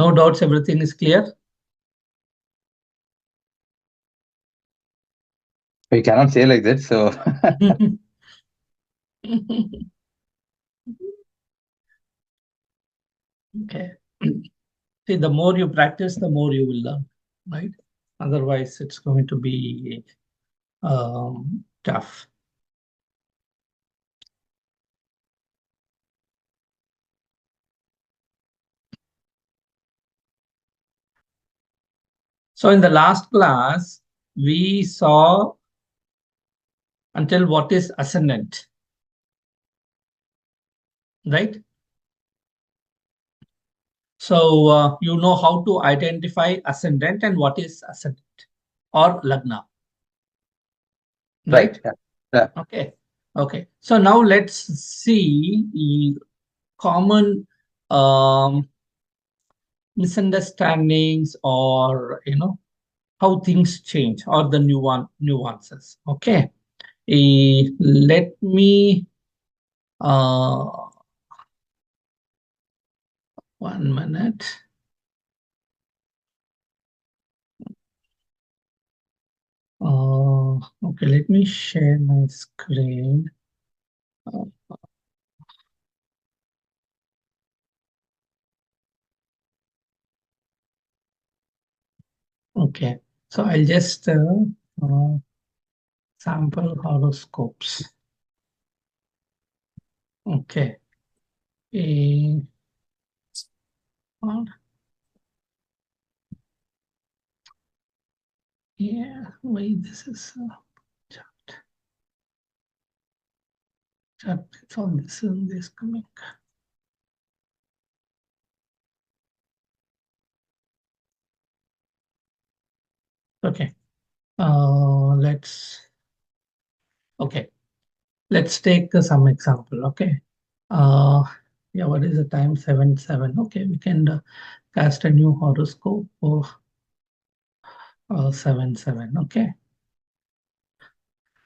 No doubts, everything is clear? We cannot say like that, so Okay. See, the more you practice, the more you will learn, right? Otherwise, it's going to be tough. So in the last class, we saw until what is ascendant, right? So you know how to identify ascendant and what is ascendant or lagna, right? right. Yeah. Okay. Okay. So now let's see the common misunderstandings, or how things change, or the nuances. Okay. Let me 1 minute. Okay, let me share my screen. Okay, so I'll just sample horoscopes. Okay. Yeah, wait, this is chart. It's on this coming. Okay. Let's take some example. Okay. Yeah, what is the time? 7:07. Okay, we can cast a new horoscope for 7:07. Okay.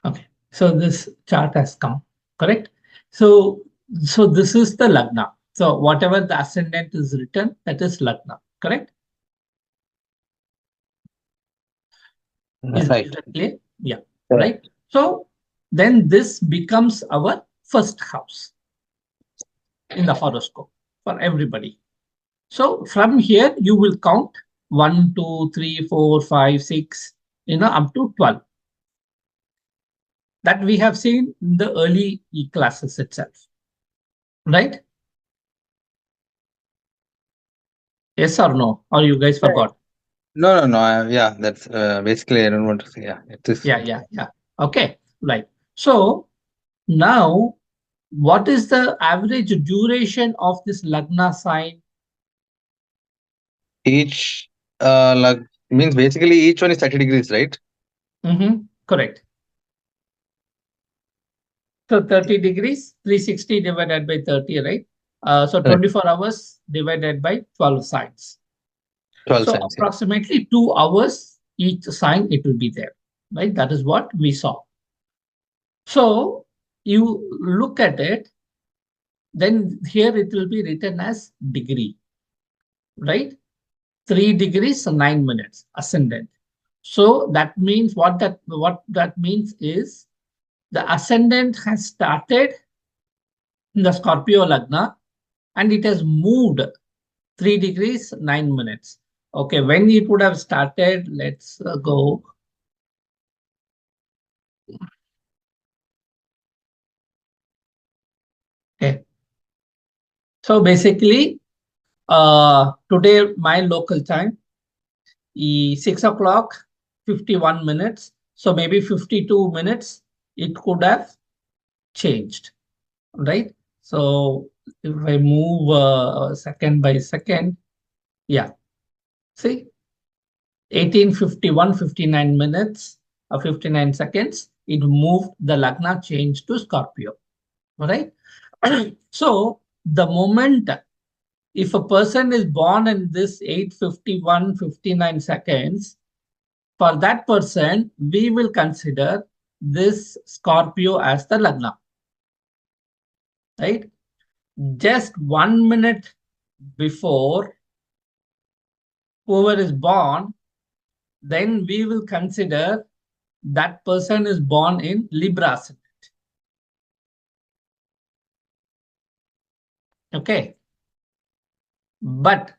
Okay. So this chart has come, correct? So this is the lagna. So whatever the ascendant is written, that is lagna, correct? Is that clear? Yeah. Right. So then this becomes our first house in the horoscope for everybody. So from here, you will count 1, 2, 3, 4, 5, 6, up to 12. That we have seen in the early classes itself, right? Yes or no? Or you guys forgot? No. Yeah, that's basically I don't want to say. Yeah, it is. Yeah. Okay, right. So now, what is the average duration of this Lagna sign? Each like means basically each one is 30 degrees, right? Correct. So 30 degrees, 360 divided by 30, right? So Right. 24 hours divided by 12 signs. 12 So signs. Yeah. approximately 2 hours each sign it will be there, right? That is what we saw. So you look at it, then here it will be written as degree, right? 3 degrees, 9 minutes, ascendant. So that means what that means is the ascendant has started in the Scorpio Lagna and it has moved 3 degrees, 9 minutes. Okay, when it would have started, let's go. Okay. So basically, today, my local time, 6 o'clock, 51 minutes. So maybe 52 minutes, it could have changed, right? So if I move second by second, yeah, see, 18:51, 59 minutes, 59 seconds, it moved the Lagna change to Scorpio, right? So the moment if a person is born in this 8:51, 59 seconds, for that person, we will consider this Scorpio as the Lagna, right? Just 1 minute before whoever is born, then we will consider that person is born in Libra ascendant. Okay. But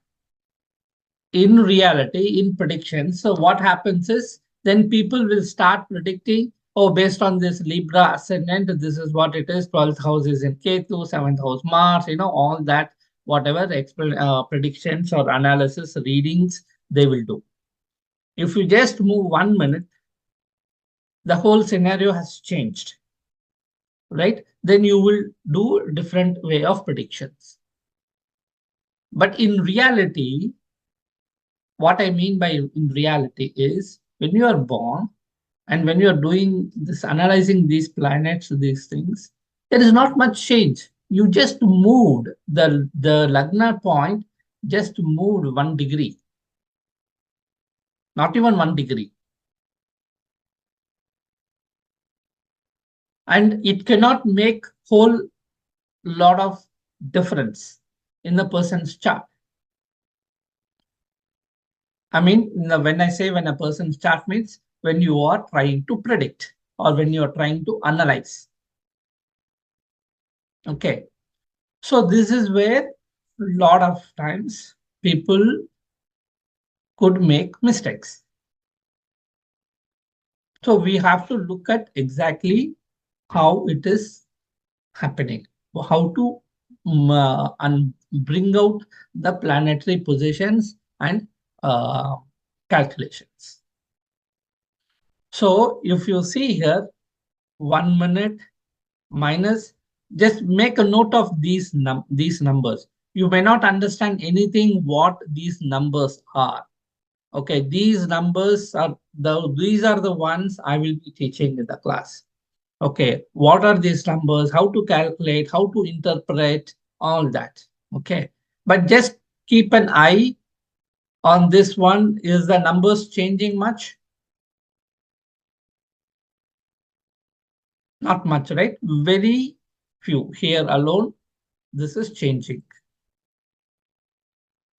in reality, in predictions, so what happens is then people will start predicting, oh, based on this Libra ascendant, this is what it is. 12th house is in Ketu, 7th house Mars, all that, whatever predictions or analysis readings they will do. If you just move 1 minute, the whole scenario has changed, right? Then you will do different way of predictions. But in reality, what I mean by in reality is when you are born and when you are doing this, analyzing these planets, these things, there is not much change. You just moved the Lagna point, just moved 1 degree, not even 1 degree. And it cannot make whole lot of difference in the person's chart. I mean, when I say when a person's chart means when you are trying to predict or when you are trying to analyze. Okay. So this is where a lot of times people could make mistakes. So we have to look at exactly how it is happening, how to bring out the planetary positions and calculations. So if you see here, 1 minute minus, just make a note of these numbers. You may not understand anything what these numbers are. Okay, these numbers are these are the ones I will be teaching in the class. Okay, what are these numbers, how to calculate, how to interpret, all that. Okay, but just keep an eye on this one. Is the numbers changing much? Not much, right? Very few. Here alone, this is changing.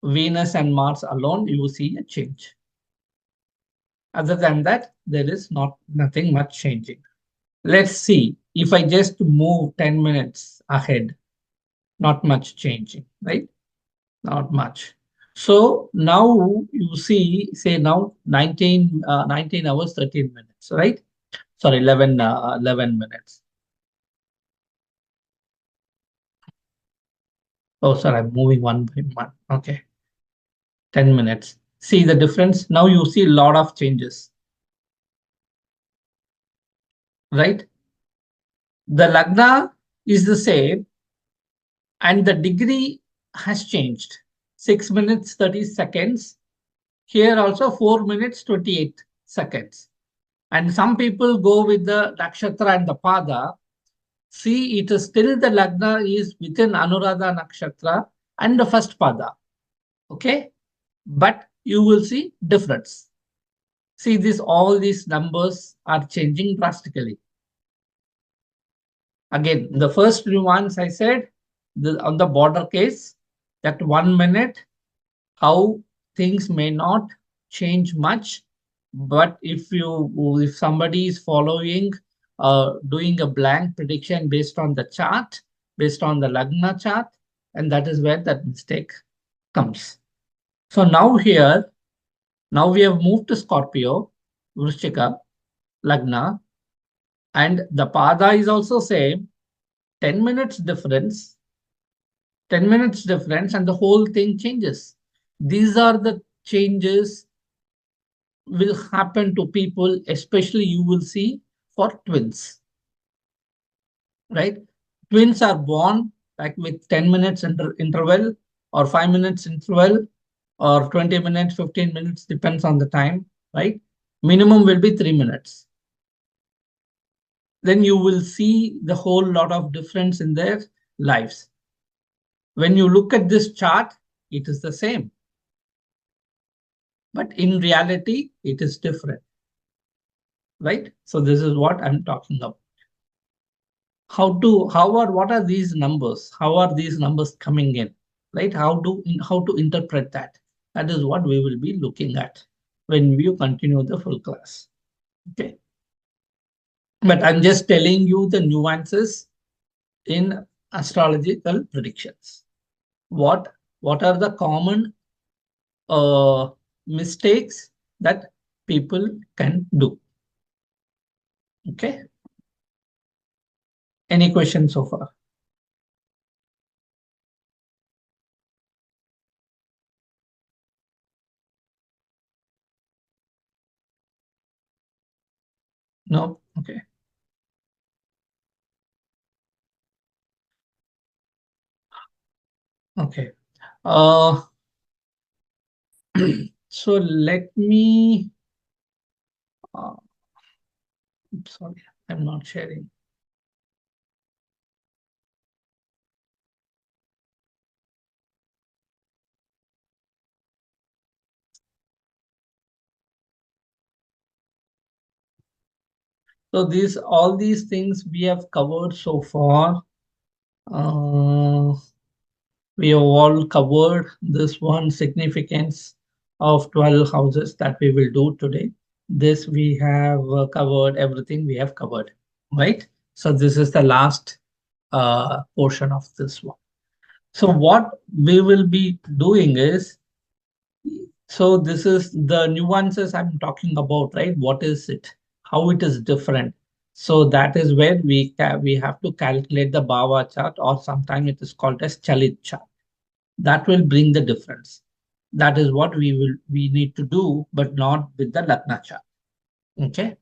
Venus and Mars alone, you will see a change. Other than that, there is nothing much changing. Let's see. If I just move 10 minutes ahead, not much changing, right? Not much. So now you see, say now 19 hours, 13 minutes, right? Sorry, 11 minutes. Oh, sorry, I'm moving one by one. Okay. 10 minutes. See the difference? Now you see a lot of changes, right? The Lagna is the same and the degree has changed. 6 minutes, 30 seconds. Here also 4 minutes, 28 seconds. And some people go with the nakshatra and the pada. See, it is still the Lagna is within Anuradha nakshatra and the first pada. Okay? But you will see difference. See, all these numbers are changing drastically. Again, the first ones I said, on the border case, that 1 minute, how things may not change much. But if somebody is following, doing a blank prediction based on the chart, based on the Lagna chart, and that is where that mistake comes. So now here, now we have moved to Scorpio, Vrishchika, Lagna, and the Pada is also same, 10 minutes difference, 10 minutes difference, and the whole thing changes. These are the changes will happen to people, especially you will see for twins, right? Twins are born like with 10 minutes interval or 5 minutes interval or 20 minutes, 15 minutes, depends on the time, right? Minimum will be 3 minutes. Then you will see the whole lot of difference in their lives. When you look at this chart, it is the same. But in reality, it is different, right? So this is what I'm talking about. What are these numbers? How are these numbers coming in, right? How to interpret that? That is what we will be looking at when we continue the full class. Okay. But I'm just telling you the nuances in astrological predictions. What are the common mistakes that people can do? Okay. Any questions so far? No? Okay. Okay. So let me, sorry, I'm not sharing. So all these things we have covered so far. We have all covered this one significance of 12 houses that we will do today. This we have covered everything we have covered, right? So this is the last portion of this one. So what we will be doing is, so this is the nuances I'm talking about, right? What is it? How it is different? So that is where we have to calculate the Bhava chart, or sometimes it is called as Chalit chart. That will bring the difference. That is what we need to do, but not with the Lagna chart. Okay.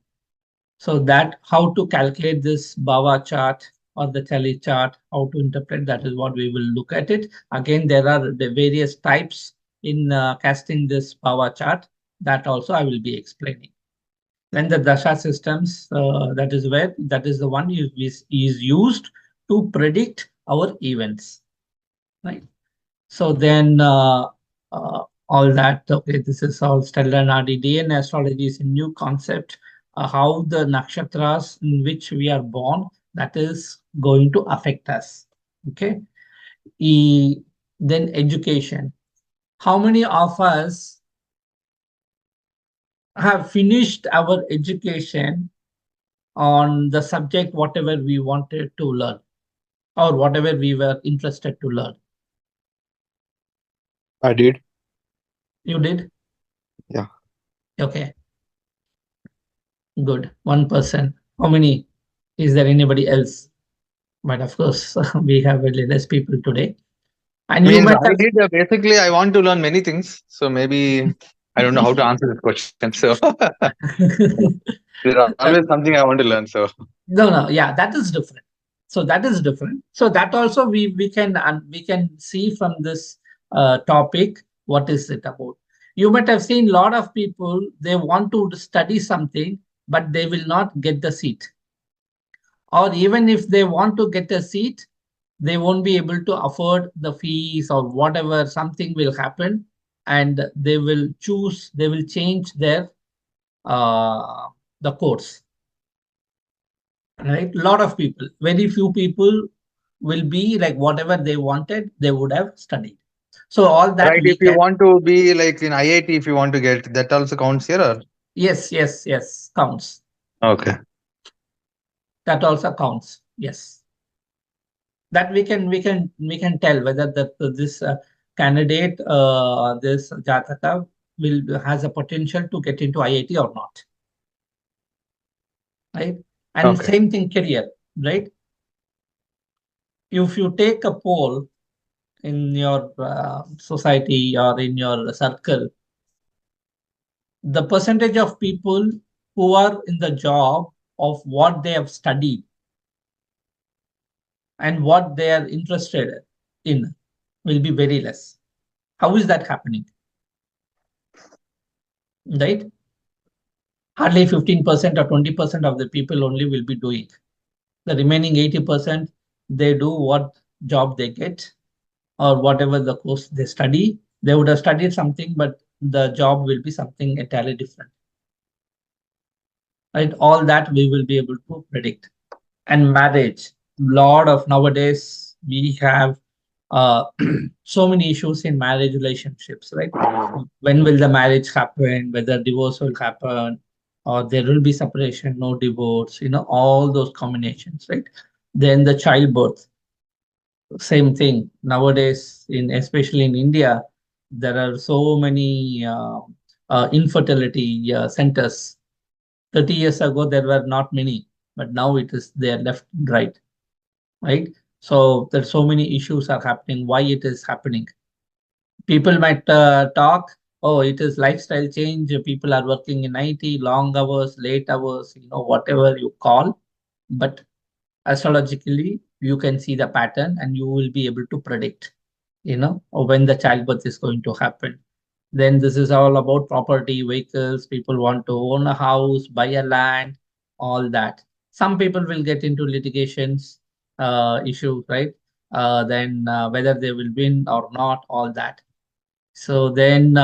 So that how to calculate this Bhava chart or the Chalit chart, how to interpret, that is what we will look at it. Again, there are the various types in casting this Bhava chart. That also I will be explaining. Then the Dasha systems, that is the one is used to predict our events, right? So then all that, okay, this is all stellar nadi. DNA astrology is a new concept. How the nakshatras in which we are born, that is going to affect us. Okay. Then education. How many of us have finished our education on the subject, whatever we wanted to learn or whatever we were interested to learn? I did. You did? Yeah. Okay. Good. 1%. How many? Is there anybody else? But of course, we have very less people today. And you Means might I have. did. Basically, I want to learn many things. So maybe I don't know how to answer this question. So there's always something I want to learn. So No, yeah, that is different. So that is different. So that also we can see from this topic what is it about. You might have seen a lot of people, they want to study something, but they will not get the seat. Or even if they want to get a seat, they won't be able to afford the fees or whatever, something will happen, and they will change their the course, right? A lot of people, very few people will be like whatever they wanted, they would have studied. So all that right, if we you can. want to be like in IIT, if you want to get that also counts here. Or? Yes, counts. Okay. That also counts. Yes, that we can tell whether this candidate, this jataka will has a potential to get into IIT or not, right? And Okay. same thing career, right? If you take a poll in your society or in your circle, the percentage of people who are in the job of what they have studied and what they are interested in will be very less. How is that happening? Right? Hardly 15% or 20% of the people only will be doing. The remaining 80%, they do what job they get or whatever the course they study. They would have studied something, but the job will be something entirely different. Right? All that we will be able to predict. And marriage, lot of nowadays we have so many issues in marriage relationships, right? When will the marriage happen, whether divorce will happen, or there will be separation, no divorce, all those combinations, right? Then the childbirth, same thing. Nowadays, especially in India, there are so many infertility centers. 30 years ago, there were not many, but now it is there left and right? So there's so many issues are happening. Why it is happening? People might talk, oh, it is lifestyle change. People are working in IT, long hours, late hours, whatever you call. But astrologically, you can see the pattern and you will be able to predict, or when the childbirth is going to happen. Then this is all about property, vehicles. People want to own a house, buy a land, all that. Some people will get into litigations issues, right? Then whether they will win or not, all that. So then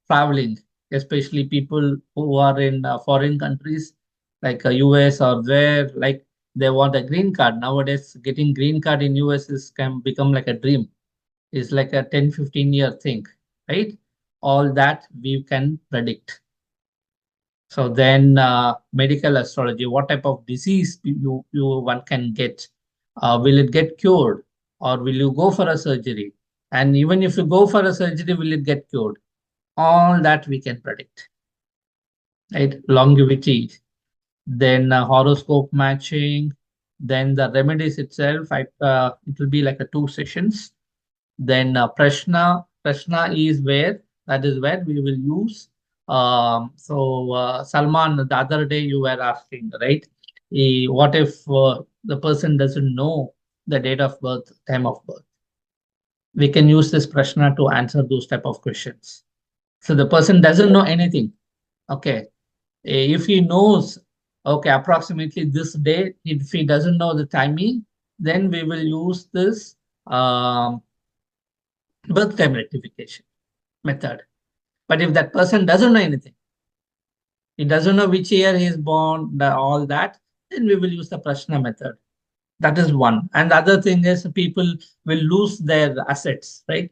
traveling, especially people who are in foreign countries like US or there, like they want a green card. Nowadays, getting green card in US can become like a dream. It's like a 10-15 year thing, right? All that we can predict. So then medical astrology, what type of disease you one can get? Will it get cured or will you go for a surgery? And even if you go for a surgery, will it get cured? All that we can predict, right? Longevity, then horoscope matching, then the remedies itself. It will be like a 2 sessions. Then Prashna is where that is where we will use. Salman, the other day you were asking, right? What if the person doesn't know the date of birth, time of birth? We can use this Prashna to answer those type of questions. So the person doesn't know anything. Okay. If he knows, okay, approximately this day, if he doesn't know the timing, then we will use this birth time rectification method. But if that person doesn't know anything, he doesn't know which year he is born, all that, then we will use the Prashna method. That is one. And the other thing is people will lose their assets, right?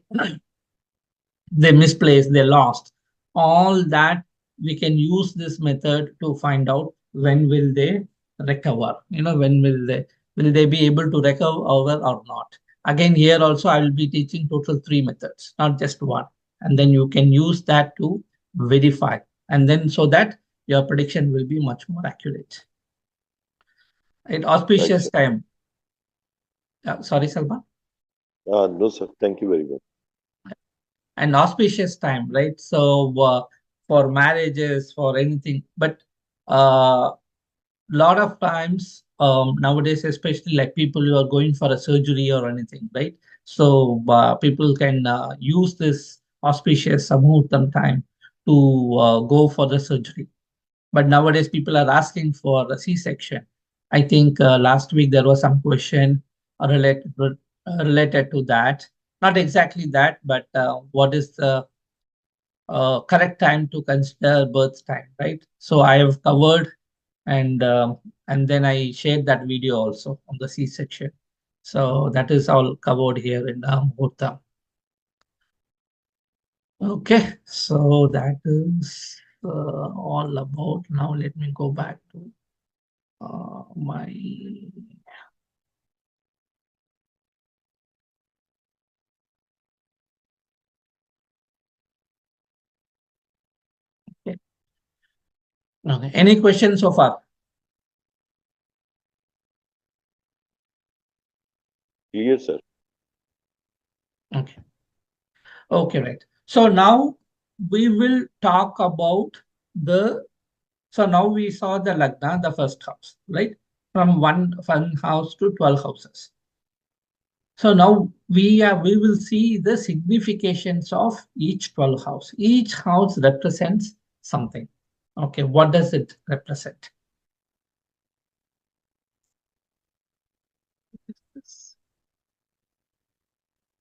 They misplaced, they lost. All that we can use this method to find out when will they recover. When will they be able to recover or not? Again, here also I will be teaching total 3 methods, not just one. And then you can use that to verify. And then so that your prediction will be much more accurate. Right, auspicious time. Sorry, Salman. No, sir. Thank you very much. An auspicious time, right? So for marriages, for anything, but lot of times nowadays, especially like people who are going for a surgery or anything, right? So people can use this auspicious Samurtam time to go for the surgery. But nowadays, people are asking for a C-section. I think last week there was some question related to that. Not exactly that, but what is the correct time to consider birth time, right? So I have covered, and then I shared that video also on the C-section. So that is all covered here in Muhurtam. Okay, so that is all about. Now let me go back to my. Okay. Okay. Any questions so far? Clear, sir. Okay. Okay, right. So now we will talk about the. So now we saw the Lagna, the first house, right? From one house to 12 houses. So now we will see the significations of each 12 house. Each house represents something. Okay, what does it represent?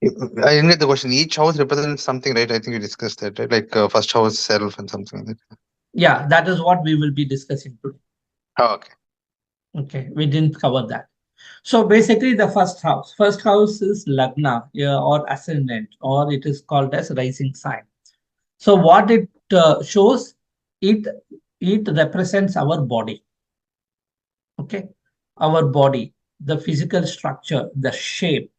I didn't get the question. Each house represents something, right? I think you discussed that, right? Like first house, self, and something like that. Yeah, that is what we will be discussing today. Oh, okay. Okay, we didn't cover that. So basically the first house is Lagna, or ascendant, or it is called as rising sign. So what it shows, it it represents our body. Okay, our body, the physical structure, the shape,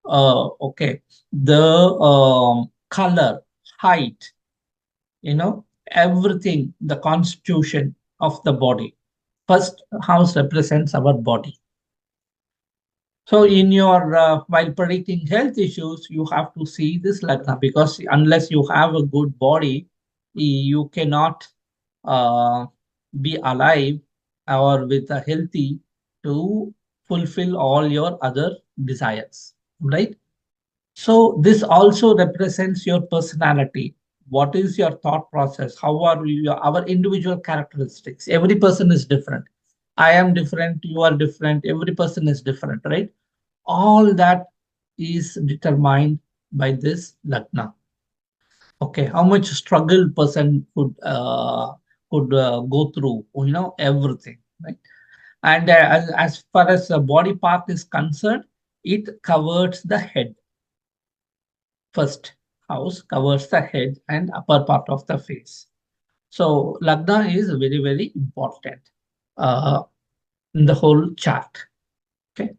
okay, the color, height, everything, the constitution of the body. First house represents our body. So in your while predicting health issues, you have to see this lagna, because unless you have a good body, you cannot uh, be alive or with a healthy to fulfill all your other desires, right? So this also represents your personality. What is your thought process? How are you, our individual characteristics? Every person is different. I am different, you are different, every person is different, right? All that is determined by this lagna. Okay, how much struggle person could go through, everything, right? And as far as the body part is concerned, it covers the head. First house covers the head and upper part of the face. So lagna is very, very important uh, in the whole chart. Okay.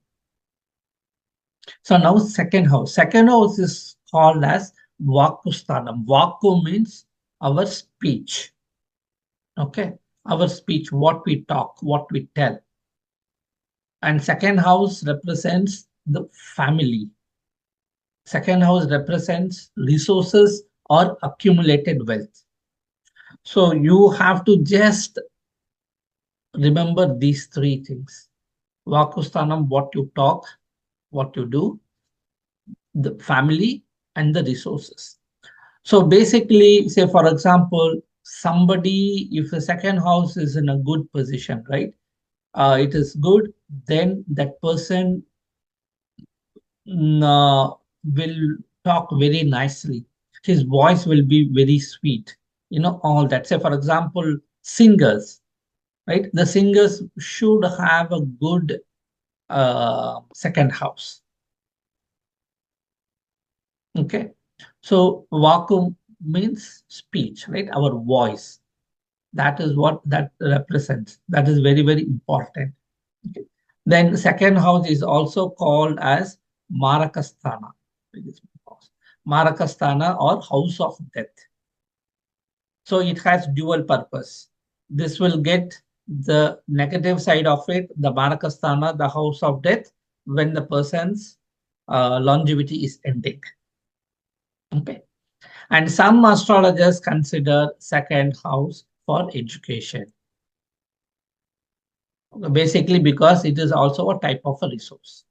So now second house. Second house is called as Vakusthanam. Vaku means our speech. Okay. Our speech, what we talk, what we tell. And second house represents the family. Second house represents resources or accumulated wealth. So you have to just remember these three things. Vakusthanam, what you talk, what you do, the family, and the resources. So basically, say for example, somebody, if the second house is in a good position, right? It is good, then that person will talk very nicely. His voice will be very sweet. All that. Say for example, singers, right? The singers should have a good second house. Okay. So vacuum means speech, right? Our voice. That is what that represents. That is very, very important. Okay. Then second house is also called as Marakasthana. Marakasthana, or house of death. So it has dual purpose. This will get the negative side of it, the Marakasthana, the house of death, when the person's longevity is ending. Okay. And some astrologers consider second house for education. Basically, because it is also a type of a resource.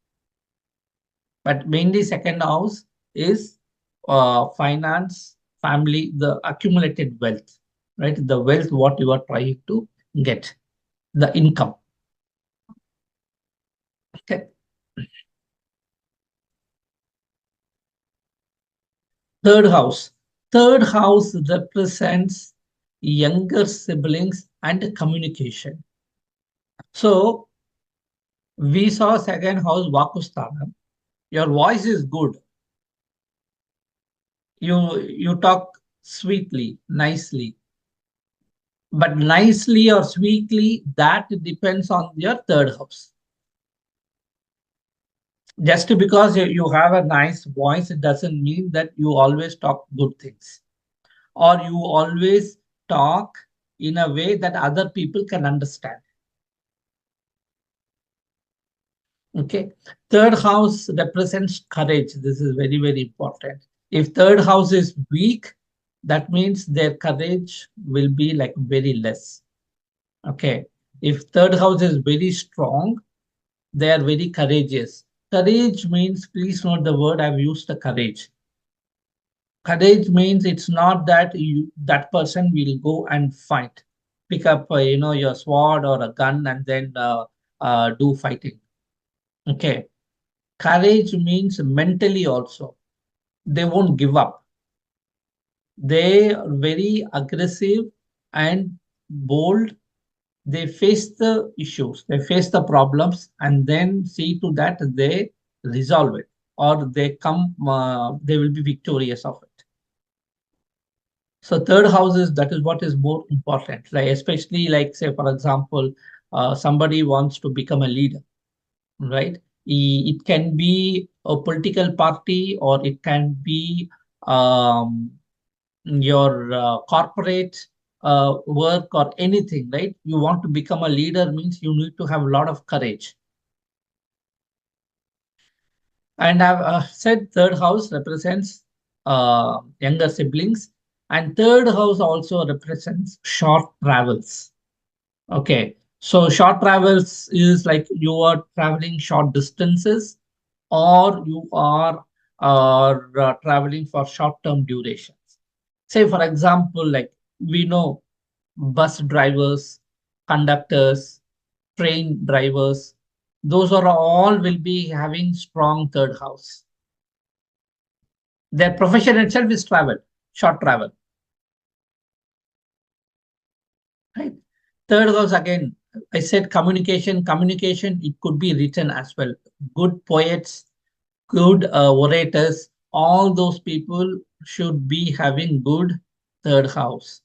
But mainly second house is finance, family, the accumulated wealth, right? The wealth, what you are trying to get, the income. Okay. Third house. Third house represents younger siblings and communication. So we saw second house Vakusthana. Your voice is good. You talk sweetly, nicely. But nicely or sweetly, that depends on your third house. Just because you have a nice voice, it doesn't mean that you always talk good things, or you always talk in a way that other people can understand. Okay. Third house represents courage. This is very, very important. If third house is weak, that means their courage will be like very less. Okay. If third house is very strong, they are very courageous. Courage means, please note the word I've used, the courage. Courage means it's not that that person will go and fight, pick up your sword or a gun and then do fighting. Okay. Courage means mentally also. They won't give up. They are very aggressive and bold they face the issues, they face the problems, and then see to that they resolve it, or they will be victorious of it. So third house that is what is more important, like especially like say for example, somebody wants to become a leader, right? It can be a political party, or it can be um, your corporate work or anything, right? You want to become a leader means you need to have a lot of courage. And I've said third house represents younger siblings, and third house also represents short travels. Okay, so short travels is like you are traveling short distances, or you are traveling for short-term durations. Say, for example, like we know bus drivers, conductors, train drivers, those are all will be having strong third house. Their profession itself is travel, short travel. Right? Third house again, I said communication. Communication, it could be written as well. Good poets, good orators, all those people should be having good third house.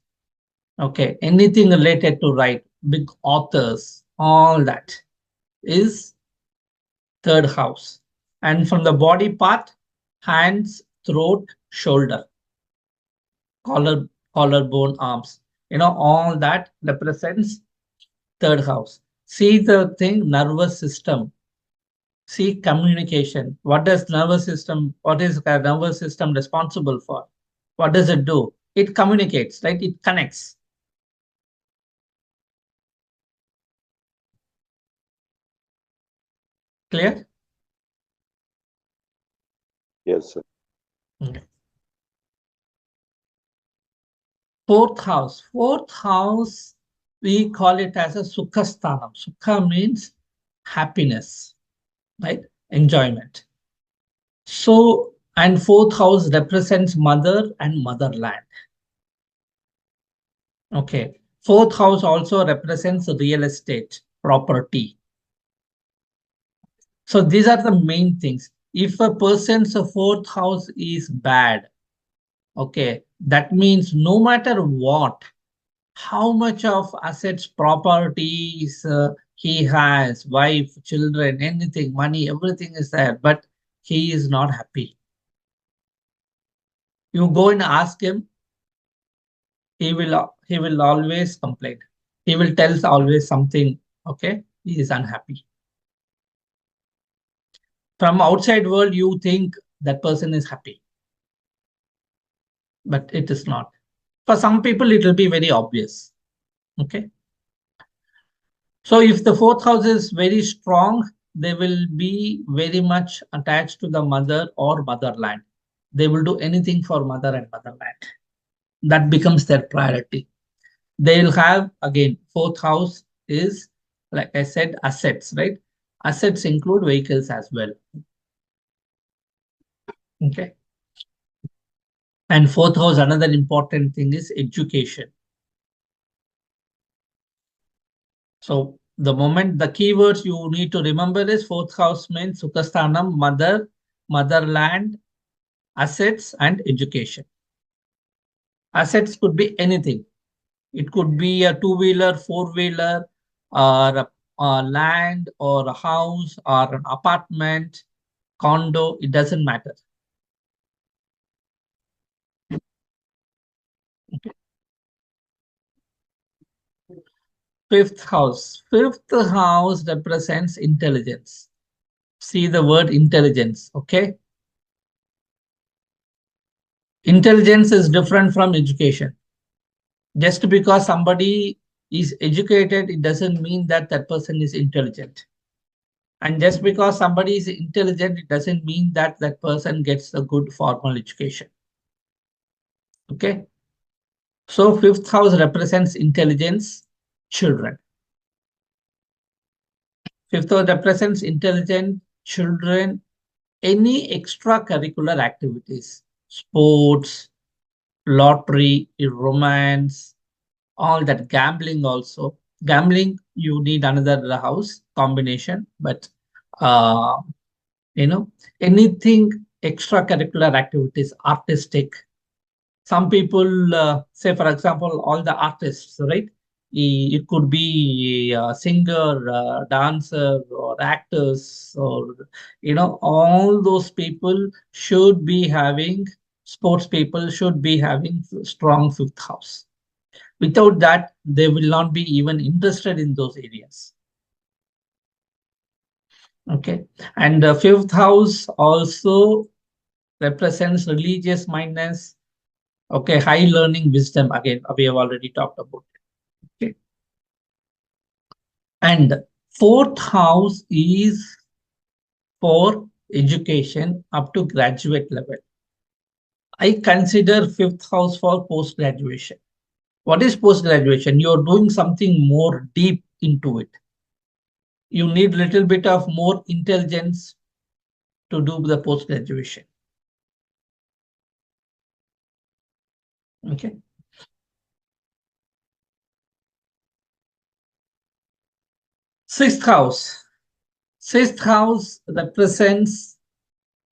Okay, anything related to write, big authors, all that is third house. And from the body part, hands, throat, shoulder, collarbone, arms, all that represents third house. See the thing, nervous system. See communication. What is the nervous system responsible for? What does it do? It communicates, right? It connects. Clear? Yes, sir. Okay. Fourth house, we call it as a Sukhasthanam. Sukha means happiness, right? Enjoyment. So, and fourth house represents mother and motherland. Okay. Fourth house also represents real estate, property. So these are the main things. If a person's fourth house is bad, okay, that means no matter what, how much of assets, properties he has, wife, children, anything, money, everything is there, but he is not happy. You go and ask him, he will always complain. He will tell always something, okay, he is unhappy. From outside world, you think that person is happy, but it is not. For some people, it will be very obvious. Okay. So if the fourth house is very strong, they will be very much attached to the mother or motherland. They will do anything for mother and motherland. That becomes their priority. They will have, again, fourth house is, like I said, assets, right? Assets include vehicles as well. Okay. And fourth house, another important thing is education. So the keywords you need to remember is fourth house means Sukhasthanam, mother, motherland, assets, and education. Assets could be anything. It could be a two-wheeler, four-wheeler, or a land, or a house, or an apartment, condo. It doesn't matter. Okay. Fifth house. Fifth house represents intelligence. See the word intelligence, okay? Intelligence is different from education. Just because somebody is educated, it doesn't mean that that person is intelligent. And just because somebody is intelligent, it doesn't mean that that person gets a good formal education. Okay. So fifth house represents intelligence, children. Fifth house represents intelligent children, any extracurricular activities, sports, lottery, romance, all that, gambling also. Gambling, you need another house combination, but anything extracurricular activities, artistic. Some people say, for example, all the artists, right? It could be a singer, dancer, or actors, or all those people should be having, sports people should be having strong fifth house. Without that, they will not be even interested in those areas. Okay, and the fifth house also represents religious mindedness. Okay, high learning wisdom. Again, we have already talked about it. Okay, and fourth house is for education up to graduate level. I consider fifth house for post graduation. What is post graduation? You're doing something more deep into it. You need little bit of more intelligence to do the post graduation. Okay. Sixth house. Sixth house represents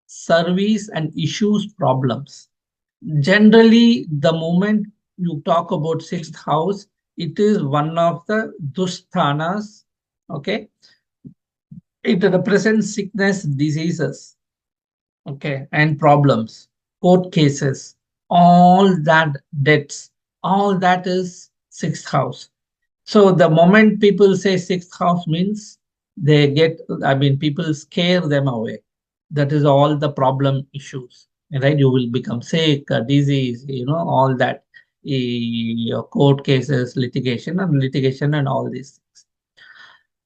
service and issues problems. Generally, the moment you talk about sixth house, it is one of the dushthanas. Okay. It represents sickness, diseases, okay, and problems, court cases, all that debts, all that is sixth house. So the moment people say sixth house means they get, people scare them away. That is all the problem issues, right? You will become sick, disease, all that, court cases, litigation and all these things.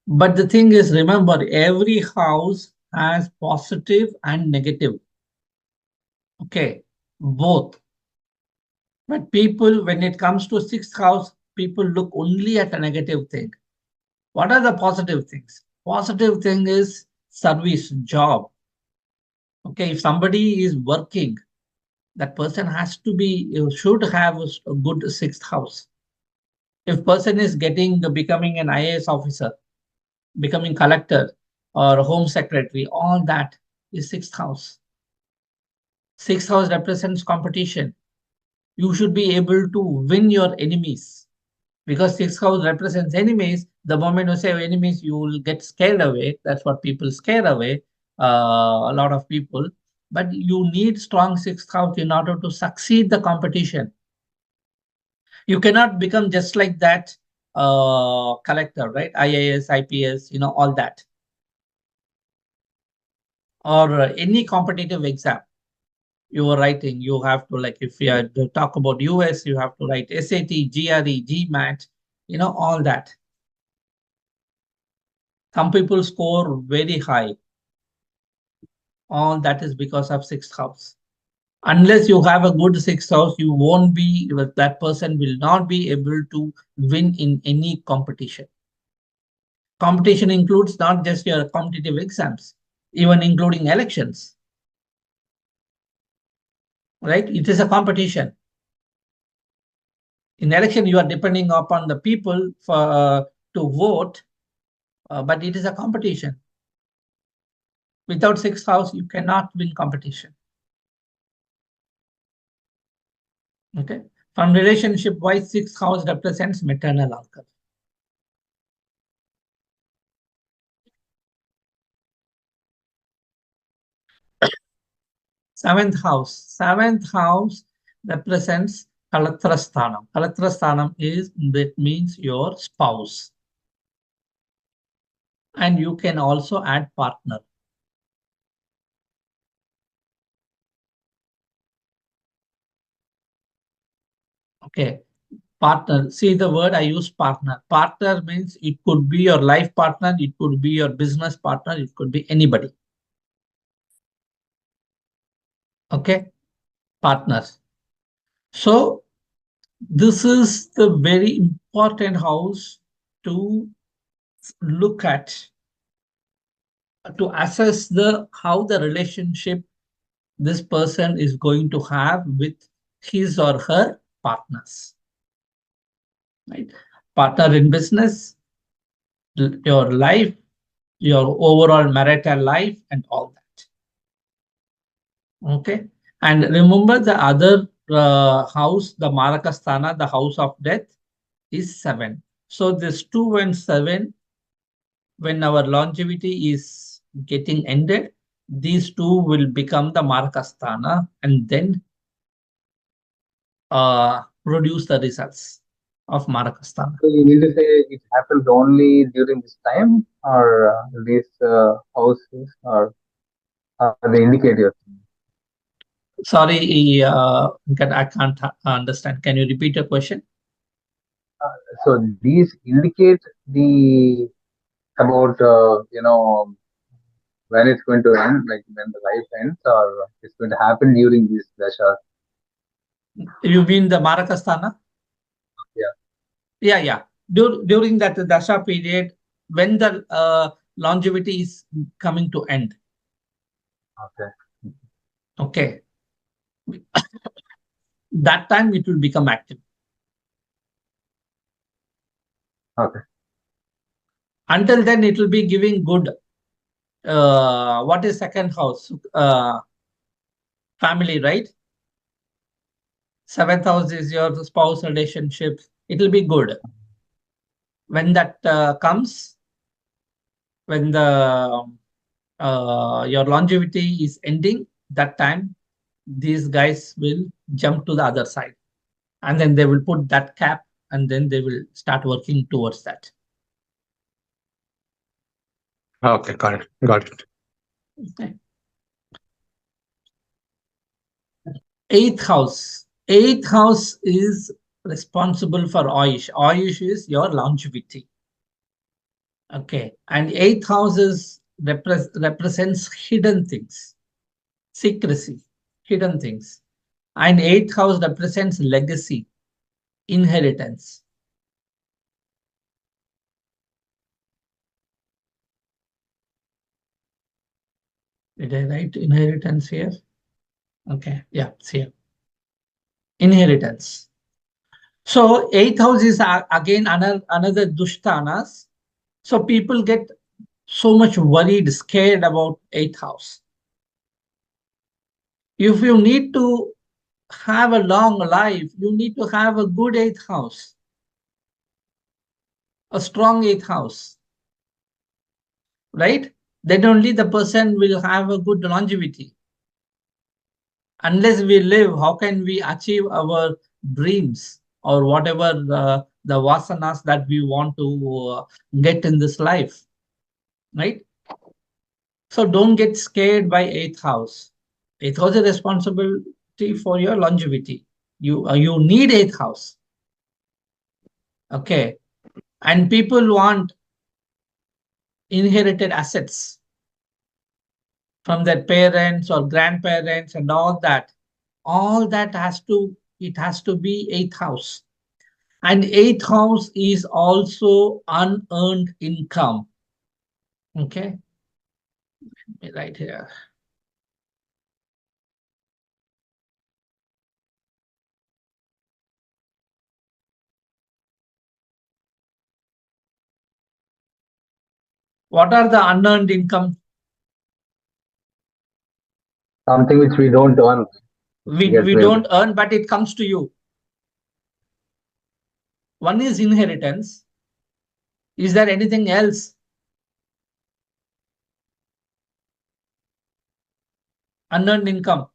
But the thing is, remember, every house has positive and negative. Okay, both. But people, when it comes to sixth house, people look only at a negative thing. What are the positive things? Positive thing is service, job. Okay, if somebody is working, that person has to be, should have a good sixth house. If person is becoming an IAS officer, becoming collector or home secretary, all that is sixth house. Sixth house represents competition. You should be able to win your enemies, because sixth house represents enemies. The moment you say enemies, you will get scared away. That's what people scare away, a lot of people. But you need strong sixth house in order to succeed the competition. You cannot become just like that collector, right? IAS, IPS, all that. Or any competitive exam you are writing, you have to, like, if you have to talk about US, you have to write SAT, GRE, GMAT, all that. Some people score very high. All that is because of sixth house. Unless you have a good sixth house, you won't be, that person will not be able to win in any competition. Competition includes not just your competitive exams, even including elections. Right? It is a competition. In election, you are depending upon the people for to vote, but it is a competition. Without sixth house, you cannot win competition. Okay. From relationship wise, sixth house represents maternal uncle. Seventh house. Seventh house represents Kalatrasthanam. Kalatrasthanam that means your spouse. And you can also add partner. Okay. Partner. See the word I use, partner. Partner means it could be your life partner, it could be your business partner, it could be anybody. Okay. Partners. So this is the very important house to look at, to assess how the relationship this person is going to have with his or her partners. Right? partner in business, your life, your overall marital life, and all that. Okay. And remember the other house, the Marakasthana, the house of death, is 7. So this 2 and 7, when our longevity is getting ended, these two will become the Marakasthana and then produce the results of Marakasthana. So you need to say it happens only during this time, or these houses, or they indicate your. Sorry, I can't understand. Can you repeat your question? So these indicate the about when it's going to end, like when the life ends, or it's going to happen during this dasha. You mean the Marakasthana? Yeah. Yeah. During that dasha period, when the longevity is coming to end. Okay. Okay. That time it will become active. Okay. Until then, it will be giving good. What is second house? Family, right? 7th house is your spouse relationships. It will be good. When that comes, when the your longevity is ending, that time these guys will jump to the other side, and then they will put that cap, and then they will start working towards that. Okay, got it. Got it. Okay. 8th house. 8th house is responsible for Ayush. Ayush is your longevity. Okay. And 8th house is represents hidden things, secrecy, hidden things. And 8th house represents legacy, inheritance. Did I write inheritance here? Okay. Yeah, it's here. Inheritance. So 8th house is again another Dushtanas. So people get so much worried, scared about 8th house. If you need to have a long life, you need to have a good 8th house, a strong 8th house, right? Then only the person will have a good longevity. Unless we live, how can we achieve our dreams or whatever the vasanas that we want to get in this life, right? So don't get scared by 8th house. 8th house is responsibility for your longevity. You need 8th house. Okay. And people want inherited assets from their parents or grandparents and all that. All that has to be 8th house. And 8th house is also unearned income. Okay. Right here. What are the unearned income? Something which we don't earn. We don't earn, but it comes to you. One is inheritance. Is there anything else? Unearned income.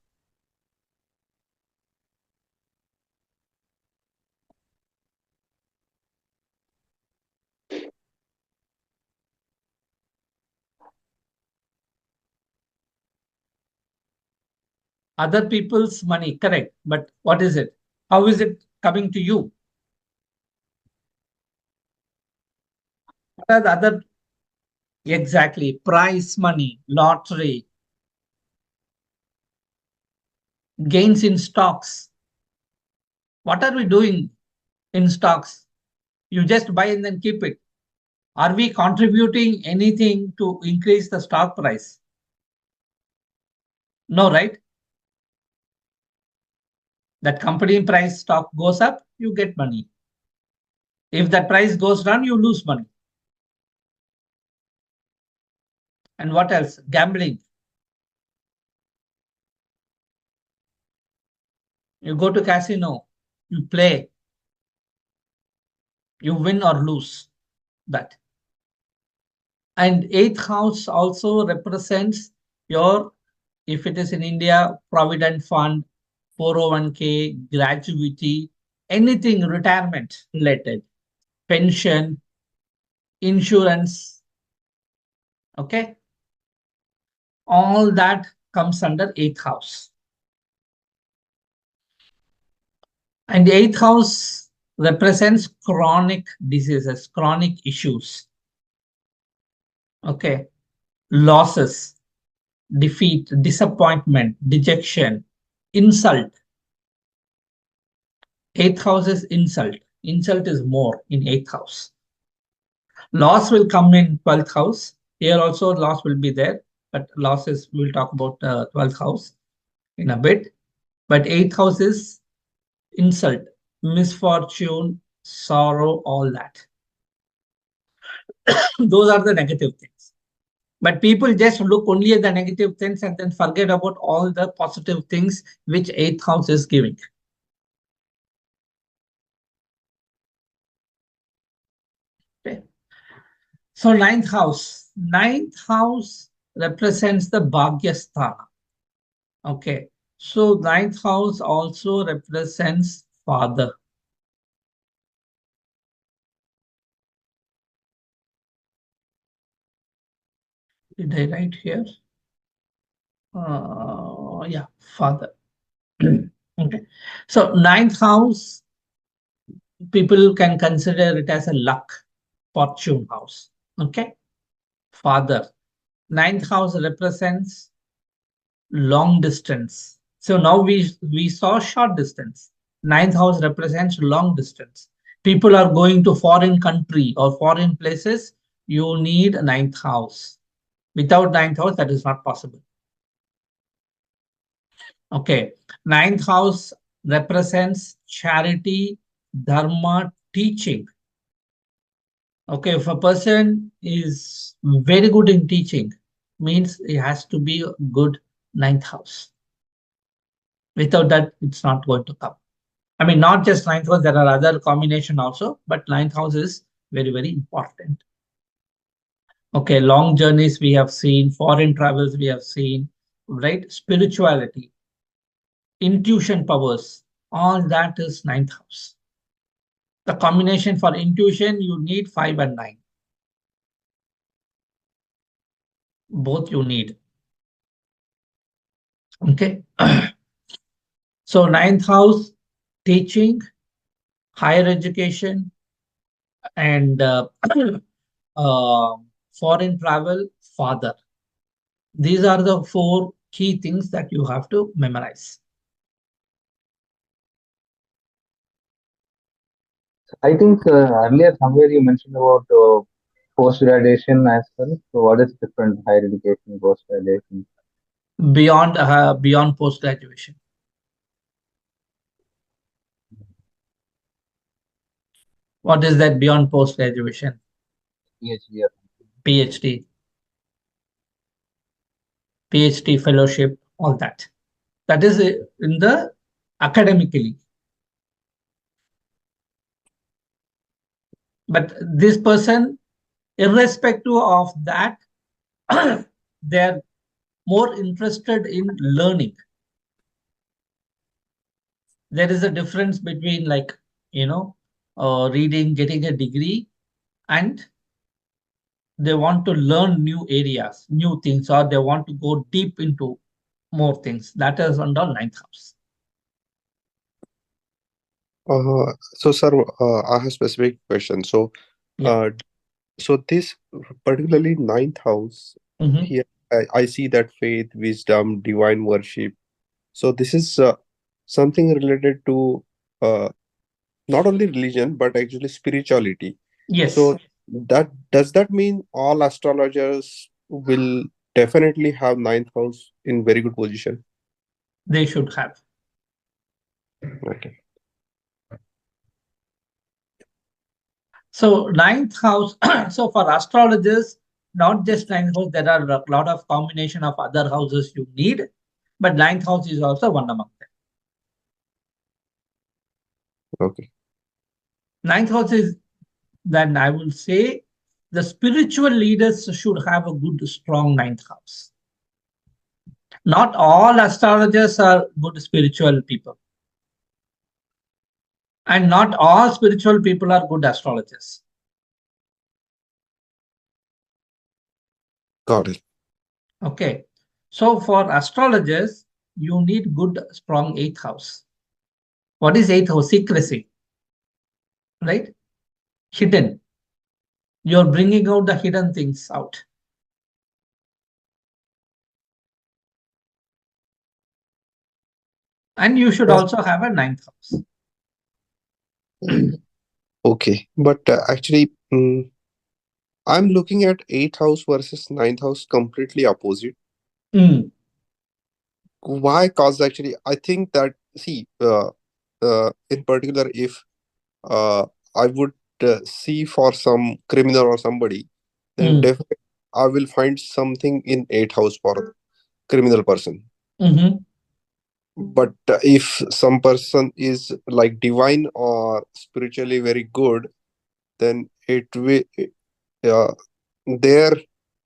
Other people's money, correct. But what is it? How is it coming to you? What are the other? Exactly. Prize money, lottery, gains in stocks. What are we doing in stocks? You just buy and then keep it. Are we contributing anything to increase the stock price? No, right? That company price stock goes up, you get money. If that price goes down, you lose money. And what else? Gambling. You go to casino, you play, you win or lose that. And eighth house also represents your, if it is in India, provident fund, 401k, gratuity, anything retirement related, pension, insurance. Okay. All that comes under eighth house. And the eighth house represents chronic diseases, chronic issues. Okay. Losses, defeat, disappointment, dejection, insult. Eighth house is insult. Insult is more in eighth house. Loss will come in 12th house. Here also loss will be there, but losses, we'll talk about 12th house in a bit. But eighth house is insult, misfortune, sorrow, all that. Those are the negative things. But people just look only at the negative things and then forget about all the positive things which eighth house is giving. Okay. So ninth house represents the Bhagyasthana. Okay. So ninth house also represents father. Did I write here? Yeah, father. Okay. So ninth house, people can consider it as a luck, fortune house. Okay. Father. Ninth house represents long distance. So now we saw short distance. Ninth house represents long distance. People are going to foreign country or foreign places. You need a ninth house. Without ninth house, that is not possible. Okay. Ninth house represents charity, dharma, teaching. Okay. If a person is very good in teaching, means it has to be a good ninth house. Without that, it's not going to come. I mean, not just ninth house, there are other combination also, but ninth house is very, very important. Okay, long journeys we have seen, foreign travels we have seen, right? Spirituality, intuition powers, all that is ninth house. The combination for intuition, you need 5 and 9. Both you need. Okay. So ninth house, teaching, higher education, and foreign travel, father. These are the 4 key things that you have to memorize. I think earlier somewhere you mentioned about post graduation as well. So what is different higher education post graduation? Beyond post graduation. What is that beyond post graduation? PhD. Or PhD. PhD fellowship, all that. That is in the academically. But this person, irrespective of that, they're more interested in learning. There is a difference between reading, getting a degree, and they want to learn new areas, new things, or they want to go deep into more things. That is under ninth house. So, sir, I have a specific question. So, Yeah. so this particularly ninth house here, I see that faith, wisdom, divine worship. So this is something related to not only religion but actually spirituality. Yes. So that does that mean all astrologers will definitely have ninth house in very good position? They should have. Okay. So ninth house, so for astrologers, not just ninth house, there are a lot of combination of other houses you need, but ninth house is also one among them. Okay. Ninth house is, then I will say, the spiritual leaders should have a good, strong ninth house. Not all astrologers are good spiritual people. And not all spiritual people are good astrologers. Got it. Okay. So for astrologers, you need good, strong eighth house. What is eighth house? Secrecy, right? Hidden. You're bringing out the hidden things out. And you should also have a ninth house. Okay, but actually, I'm looking at eighth house versus ninth house completely opposite. Mm. Why? Cause actually, I think that, see, in particular, if I would see for some criminal or somebody, then Mm. definitely I will find something in eighth house for a criminal person. Mm-hmm. But if some person is like divine or spiritually very good, then it will their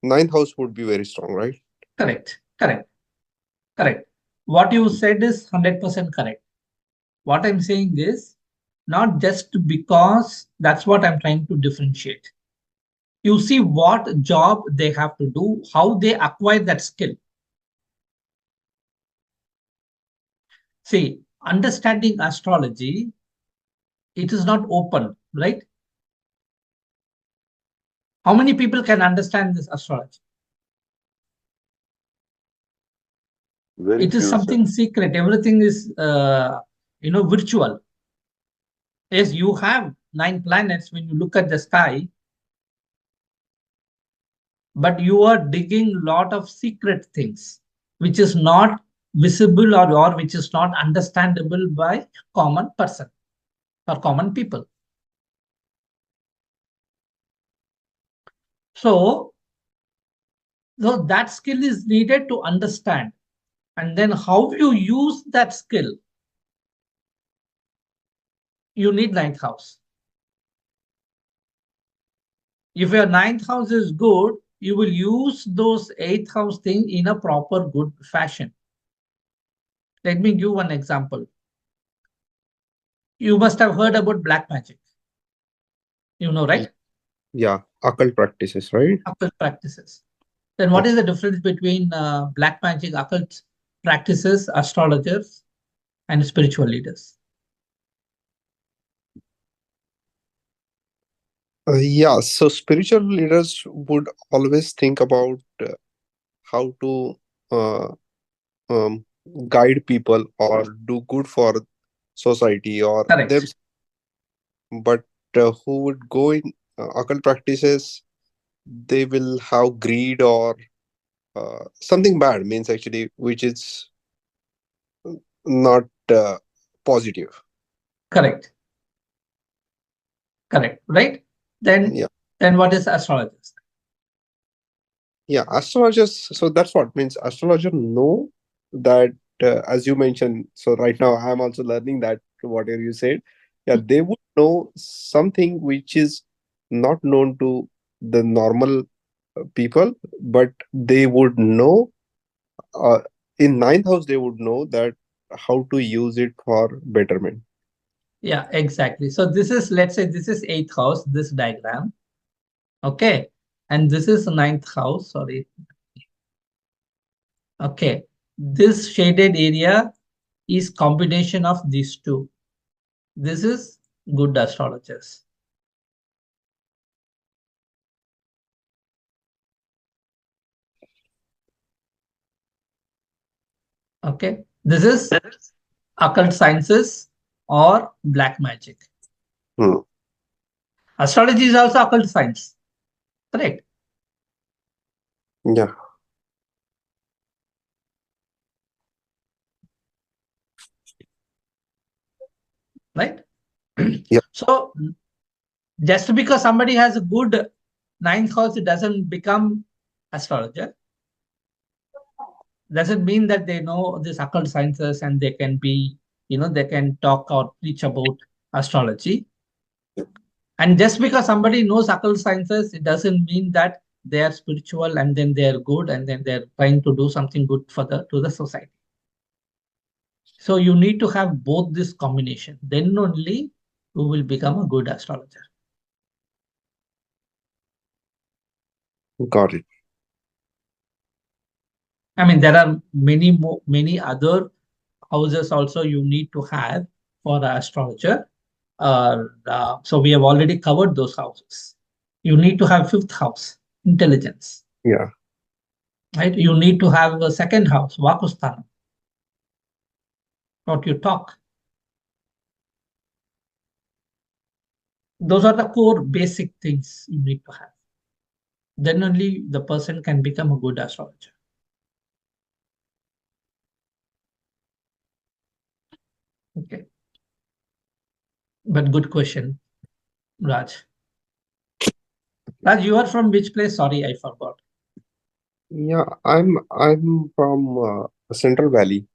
ninth house would be very strong, right? Correct. Correct. Correct. What you said is 100% correct. What I'm saying is not just because that's what I'm trying to differentiate. You see what job they have to do, how they acquire that skill. See, understanding astrology, it is not open, right? How many people can understand this astrology? Very It is few, sir. something secret. Everything is, virtual. Yes, you have 9 planets when you look at the sky, but you are digging a lot of secret things, which is not visible or which is not understandable by common person or common people. So that skill is needed to understand. And then how you use that skill, you need ninth house. If your ninth house is good, you will use those eighth house thing in a proper good fashion. Let me give one example. You must have heard about black magic. You know, right? Yeah, occult practices, right? Occult practices. Then what is the difference between black magic, occult practices, astrologers, and spiritual leaders? Yeah, so spiritual leaders would always think about how to uh, um, guide people or do good for society or them. Correct. But who would go in occult practices, they will have greed or something bad, means actually, which is not positive. Correct. Correct. Right? Yeah. Then what is astrologers? Yeah, astrologers. So that's what means. Astrologer know that, as you mentioned. So right now, I'm also learning that whatever you said. Yeah, they would know something which is not known to the normal people, but they would know. Uh, in ninth house, they would know that how to use it for betterment. Yeah, exactly. So this is, let's say this is eighth house, this diagram. Okay. And this is ninth house. Sorry. Okay. This shaded area is combination of these two. This is good astrologers. Okay. This is occult sciences or black magic. Hmm. Astrology is also occult science. Correct. Yeah. Right. Yeah. So Just because somebody has a good ninth house, it doesn't become astrologer. Doesn't mean that they know these occult sciences and they can be, they can talk or preach about astrology. And just because somebody knows occult sciences, it doesn't mean that they are spiritual and then they are good and then they're trying to do something good to the society. So you need to have both this combination. Then only you will become a good astrologer. Got it. I mean, there are many other houses also you need to have for an astrologer. So we have already covered those houses. You need to have fifth house, intelligence. Yeah. Right? You need to have a second house, Vakusthana. What you talk. Those are the core basic things you need to have. Then only the person can become a good astrologer. Okay. But good question, Raj. Raj, you are from which place? Sorry, I forgot. Yeah, I'm from Central Valley,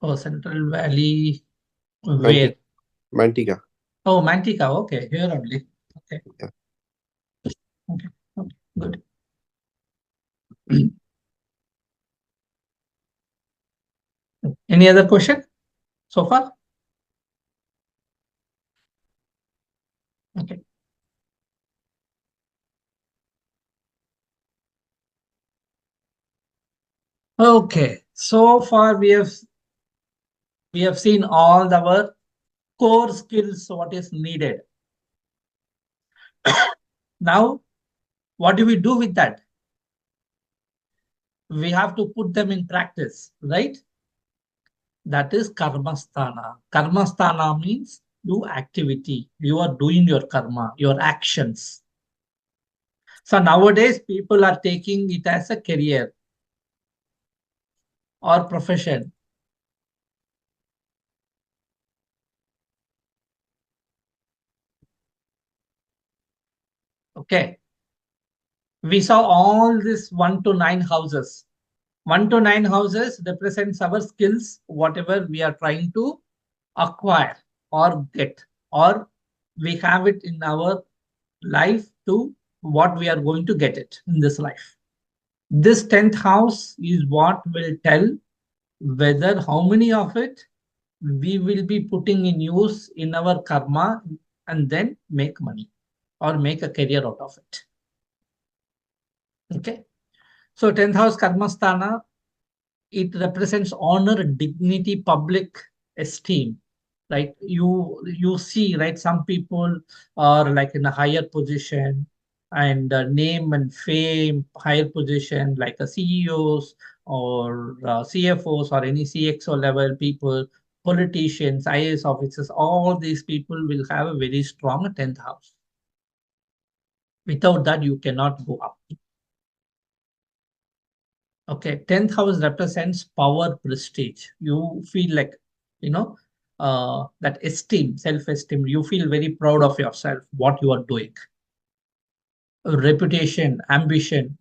Oh, Central Valley. Manti Where? Mantika. Oh, Mantika. Okay, here only. Okay. Yeah. Okay. Okay. Good. Any other question so far? Okay. Okay. So far we have seen all our core skills, what is needed. Now, what do we do with that? We have to put them in practice, right? That is karmasthana. Karmasthana means do activity. You are doing your karma, your actions. So nowadays, people are taking it as a career or profession. Okay. We saw all these 1 to 9 houses. 1 to 9 houses represents our skills, whatever we are trying to acquire or get, or we have it in our life to what we are going to get it in this life. This 10th house is what will tell whether how many of it we will be putting in use in our karma and then make money or make a career out of it. Okay. So 10th house karmasthana, it represents honor, dignity, public esteem. Right? You see, right? Some people are like in a higher position and name and fame, higher position, like a CEOs or CFOs or any CXO level people, politicians, IAS officers. All these people will have a very strong 10th house. Without that, you cannot go up. Okay, 10th house represents power, prestige. You feel like, that esteem, self-esteem. You feel very proud of yourself, what you are doing. Reputation, ambition,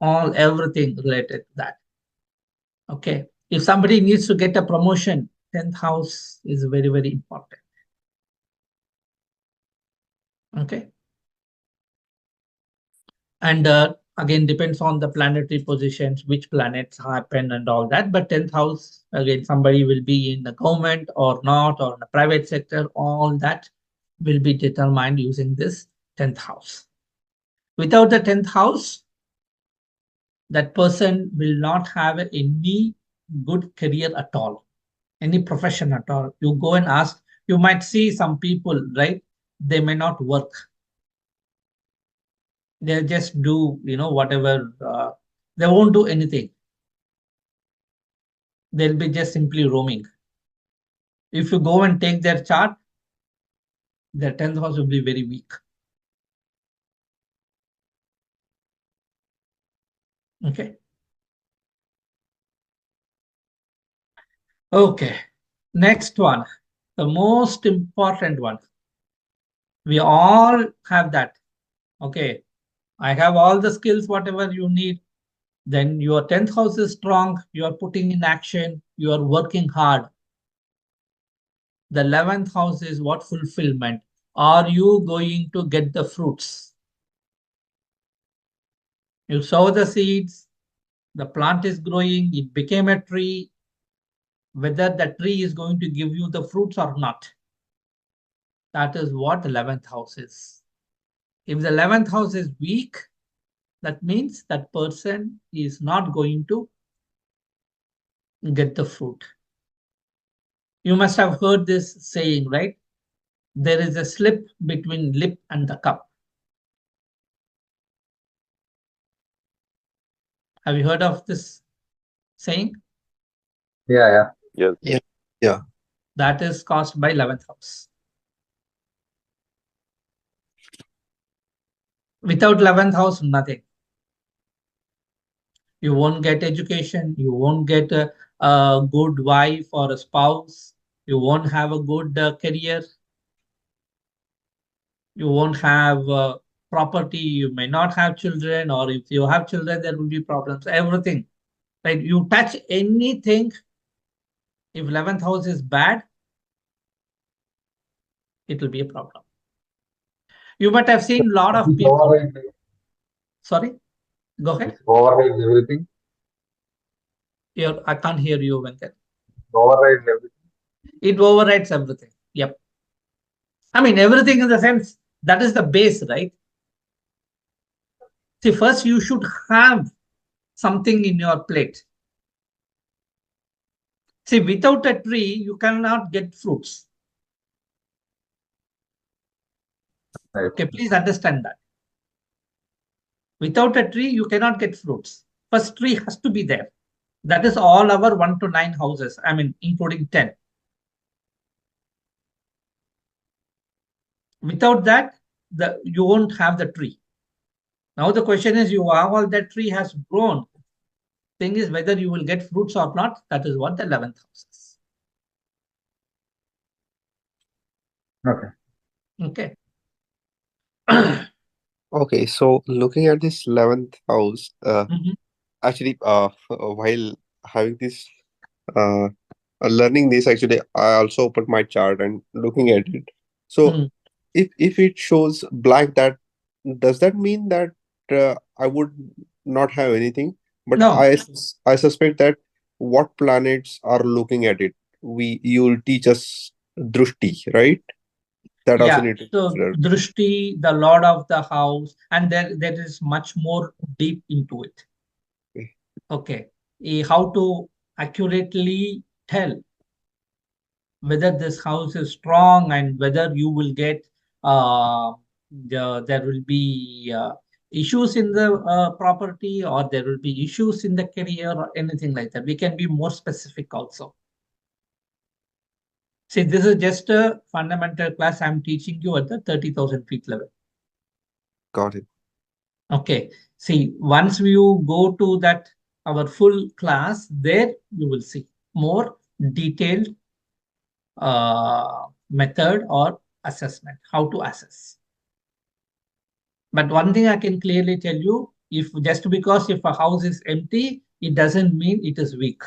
everything related to that. Okay, if somebody needs to get a promotion, 10th house is very, very important. Okay. And again, depends on the planetary positions, which planets happen and all that. But 10th house, again, somebody will be in the government or not, or in the private sector. All that will be determined using this 10th house. Without the 10th house, that person will not have any good career at all, any profession at all. You go and ask, you might see some people, right? They may not work. They'll just do, whatever. They won't do anything. They'll be just simply roaming. If you go and take their chart, their 10th house will be very weak. Okay. Okay. Next one, the most important one. We all have that. Okay. I have all the skills, whatever you need. Then your 10th house is strong. You are putting in action. You are working hard. The 11th house is what? Fulfillment. Are you going to get the fruits? You sow the seeds, the plant is growing, it became a tree. Whether the tree is going to give you the fruits or not, that is what the 11th house is. If the 11th house is weak, that means that person is not going to get the fruit. You must have heard this saying, right? There is a slip between lip and the cup. Have you heard of this saying? Yeah. Yes. Yeah. That is caused by 11th house. Without 11th house, nothing. You won't get education. You won't get a good wife or a spouse. You won't have a good career. You won't have property. You may not have children, or if you have children, there will be problems. Everything. Right? You touch anything, if 11th house is bad, it will be a problem. You might have seen a lot of people. Sorry, go ahead. It overrides everything. I can't hear you, Venkat. Overrides everything. It overrides everything. Yep. I mean, everything in the sense that is the base, right? See, first you should have something in your plate. See, without a tree, you cannot get fruits. Right. Okay, please understand that. Without a tree, you cannot get fruits. First tree has to be there. That is all our 1 to 9 houses. I mean, including 10. Without that, you won't have the tree. Now the question is, you have all that tree has grown. Thing is whether you will get fruits or not. That is what the 11th house is. Okay. Okay. Okay, so looking at this 11th house, Mhm. actually, while having this, learning this, actually, I also opened my chart and looking at it. So, Mm. if it shows blank, that does that mean that I would not have anything? But No. I suspect that what planets are looking at it, you'll teach us drushti, right? That also Yeah. need to So consider. Drishti, the Lord of the house, and there is much more deep into it. Okay. Okay. How to accurately tell whether this house is strong and whether you will get there will be issues in the property, or there will be issues in the career or anything like that. We can be more specific also. See, this is just a fundamental class I'm teaching you at the 30,000 feet level. Got it. Okay. See, once you go to that, our full class, there you will see more detailed method or assessment, how to assess. But one thing I can clearly tell you, if just because if a house is empty, it doesn't mean it is weak.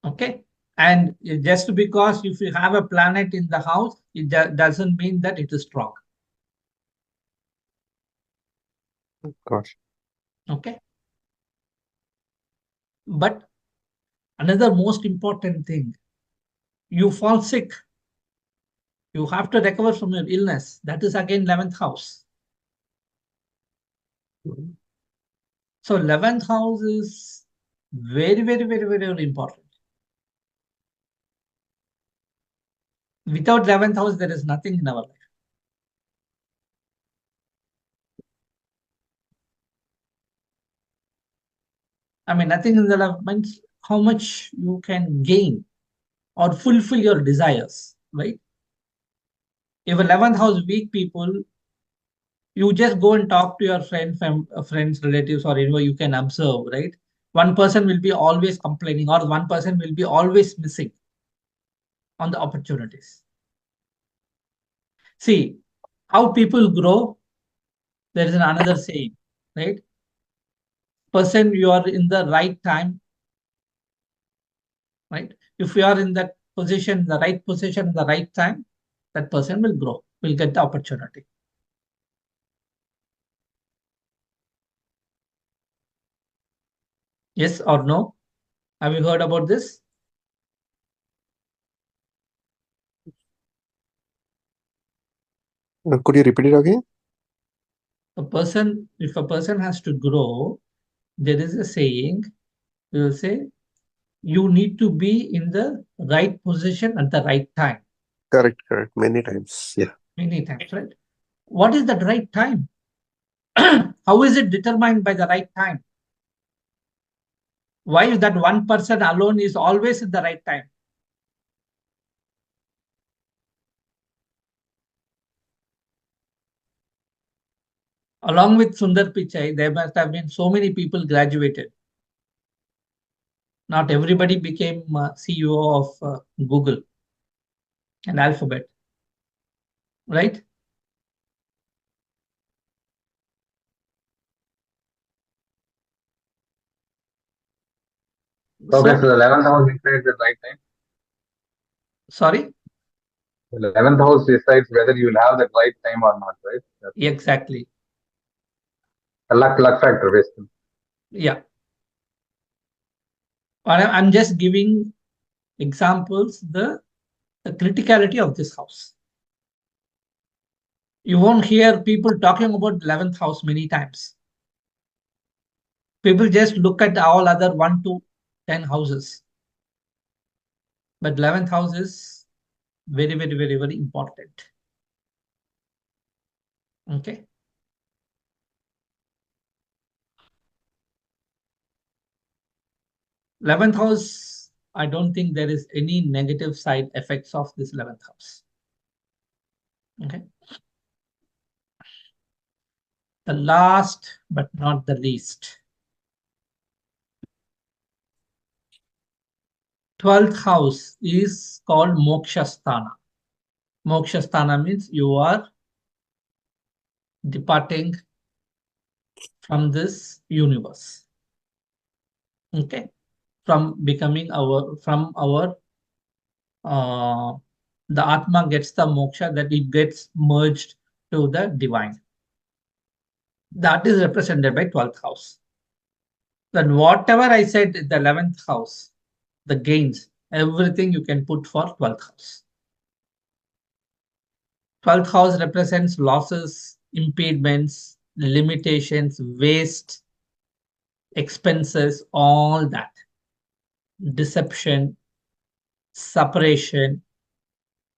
Okay. And just because if you have a planet in the house, it doesn't mean that it is strong. Got it. Okay. But another most important thing, you fall sick, you have to recover from your illness. That is again 11th house. So 11th house is very, very, very, very, very important. Without 11th house, there is nothing in our life. I mean, nothing in the life means how much you can gain or fulfill your desires, right? If 11th house weak people, you just go and talk to your friends, relatives, or you can observe, right? One person will be always complaining, or one person will be always missing on the opportunities. See, how people grow, there is another saying, right? Person, you are in the right time, right? If you are in that position, the right position, the right time, that person will grow, will get the opportunity. Yes or no? Have you heard about this? Could you repeat it again? If a person has to grow, there is a saying, we will say, you need to be in the right position at the right time. Correct. Many times. Yeah. Many times, right? What is that right time? How is it determined by the right time? Why is that one person alone is always at the right time? Along with Sundar Pichai, there must have been so many people graduated. Not everybody became CEO of Google and Alphabet, right? Okay, so the 11th house decides the right time. Sorry? The 11th house decides whether you will have that right time or not, right? Exactly. A luck factor, basically. Yeah. I'm just giving examples, the criticality of this house. You won't hear people talking about 11th house many times. People just look at all other 1 to 10 houses. But 11th house is very, very, very, very important. Okay. 11th house, I don't think there is any negative side effects of this 11th house. Okay. The last but not the least, 12th house is called Moksha Sthana. Moksha Sthana means you are departing from this universe. Okay. From becoming the Atma gets the moksha, that it gets merged to the divine. That is represented by 12th house. Then whatever I said, the 11th house, the gains, everything you can put for 12th house. 12th house represents losses, impediments, limitations, waste, expenses, all that. Deception, separation.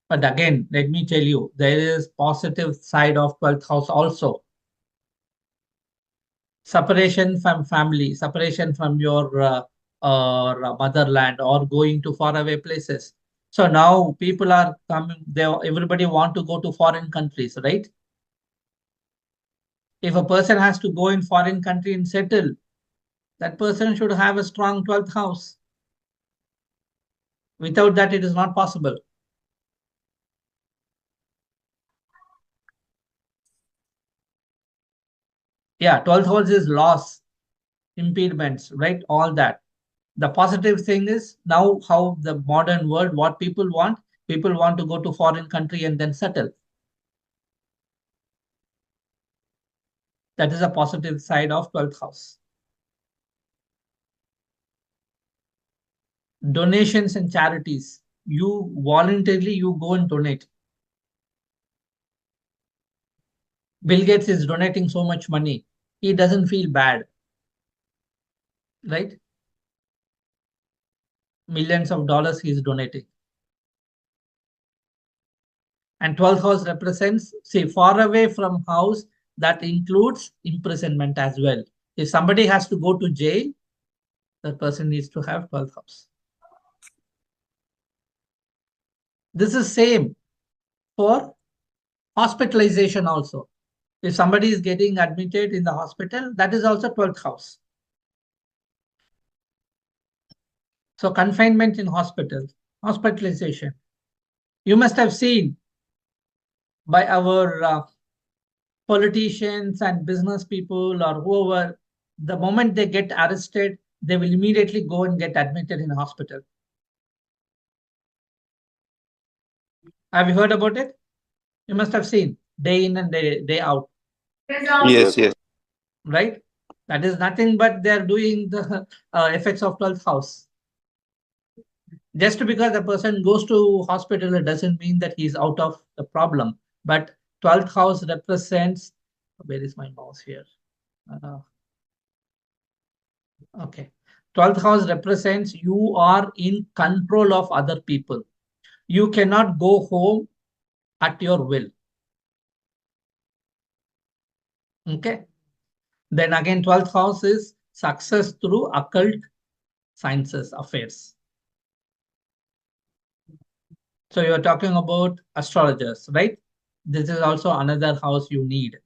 But again, let me tell you, there is positive side of 12th house also. Separation from family, separation from your motherland, or going to faraway places. So now people are coming, everybody want to go to foreign countries, right? If a person has to go in foreign country and settle, that person should have a strong 12th house. Without that, it is not possible. Yeah, 12th house is loss, impediments, right? All that. The positive thing is now how the modern world, what people want to go to foreign country and then settle. That is a positive side of 12th house. Donations and charities. You voluntarily, you go and donate. Bill Gates is donating so much money. He doesn't feel bad, right? Millions of dollars he is donating. And 12th house represents, say, far away from house, that includes imprisonment as well. If somebody has to go to jail, that person needs to have 12th house. This is same for hospitalization also. If somebody is getting admitted in the hospital, that is also 12th house. So confinement in hospitals, hospitalization. You must have seen by our politicians and business people or whoever, the moment they get arrested, they will immediately go and get admitted in a hospital. Have you heard about it? You must have seen day in and day out. Yes, yes. Right? That is nothing but they're doing the effects of 12th house. Just because the person goes to hospital, it doesn't mean that he's out of the problem. But 12th house represents, where is my mouse here? Okay. 12th house represents you are in control of other people. You cannot go home at your will. Okay. Then again, 12th house is success through occult sciences, affairs. So you're talking about astrologers, right? This is also another house you need.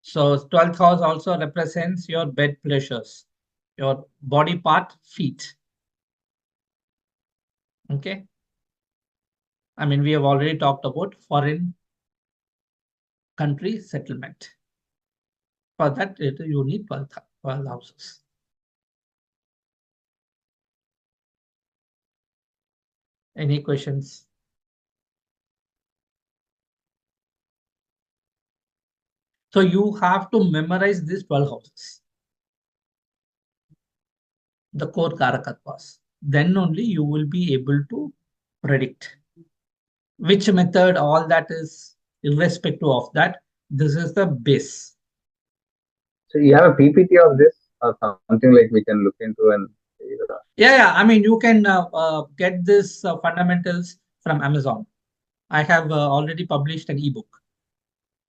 So 12th house also represents your bed pleasures, your body part, feet. Okay. I mean, we have already talked about foreign country settlement. For that, you need 12 houses. Any questions? So you have to memorize these 12 houses, the core karakattvas. Then only you will be able to predict which method, all that is irrespective of that. This is the base. So you have a PPT of this or something like we can look into and. Yeah. I mean, you can get this fundamentals from Amazon. I have already published an ebook.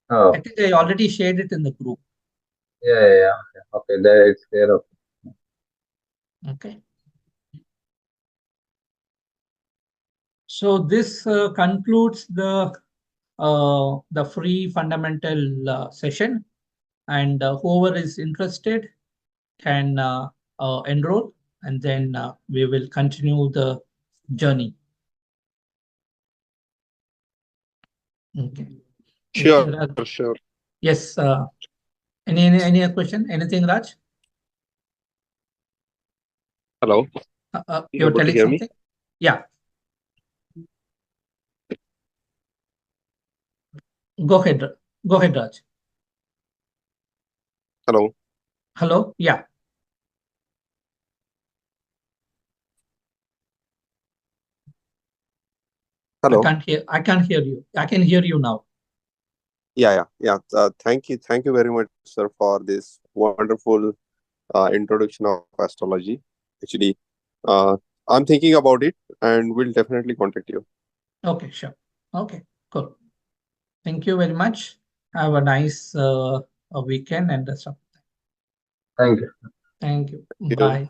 Oh. I think I already shared it in the group. Yeah. Okay, there it's there. Okay. So this concludes the free fundamental session, and whoever is interested can enroll, and then we will continue the journey. Okay. Sure. Yes. Any other question? Anything, Raj? Hello. You're telling something? Yeah. Go ahead, Raj. Hello. Yeah. Hello. I can't hear you. I can hear you now. Yeah. Thank you very much, sir, for this wonderful introduction of astrology. Actually, I'm thinking about it and will definitely contact you. Okay, sure. Okay, cool. Thank you very much. Have a nice weekend and stuff. Thank you. Thank you. Bye.